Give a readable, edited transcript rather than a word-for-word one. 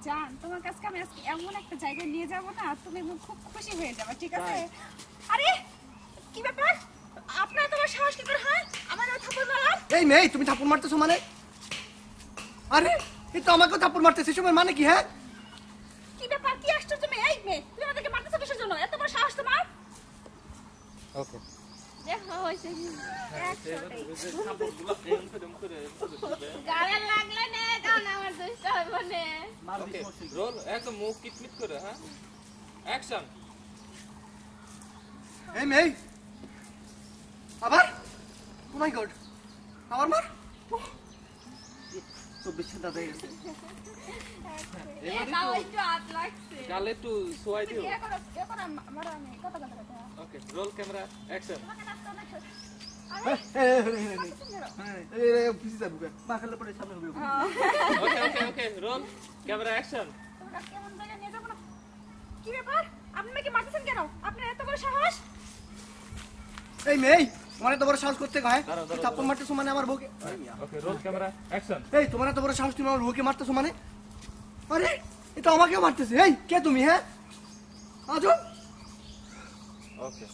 জান, তোমার কাছে আমি আজকে এমন একটা জায়গায় নিয়ে যাব না, তুমি একদম খুব খুশি হয়ে যাবে, ঠিক আছে? আরে কি ব্যাপার, আপনার তোমার সাহস কি করে হয় আমার থাপ্পড় মারার? এই মেয়ে, তুমি থাপ্পড় মারতেছো মানে? আরে এই তো আমাকেও থাপ্পড় মারতেছে, এসবের মানে কি? হ্যাঁ, কি ব্যাপার, কি আশ্চর্য মেয়ে, এই মেয়ে তুমি আমাদেরকে মারতেছো কিসের জন্য? এত বড় সাহস তোমার? ওকে দেখো হইছে গায়ে লাগলে নে দাও না, আমার দুষ্ট হইব নে। ওকে রোল একদম মুখ কিটমিট করে। হ্যাঁ, অ্যাকশন। এই মেয়ে আবার, ও মাই গড, আবার মার। 24 দাদা হয়ে গেছে। নাও একটু হাত লাগছে, গালে একটু সোয়াই দিও। এ করো মারো, আমি কত কথা কথা। ওকে রোল ক্যামেরা অ্যাকশন। তোমাকে নাচতে অনেক সহজ। পিসি যাবো মা খেলে পরে সামনে হবে। ওকে ওকে ওকে রোল ক্যামেরা অ্যাকশন। তোমরা কেমন জায়গায় নিয়ে যাবো না? কি ব্যাপার, আপনি আমাকে মারতেছেন কেন? আপনার এত বড় সাহস? এই মেয়ে, তোমার এত বড় সাহস করতে গায়ে দাঁড়াও, দাঁড়াও, থাপ্পড় মারতেছো মানে আমার বউকে? ওকে রোল ক্যামেরা অ্যাকশন। এই তোমার এত বড় সাহস, তুমি আমার বউকে মারতেছো মানে? আরে এটা আমাকেও মারতেছে। এই কে তুমি? হ্যাঁ আজব। ওকে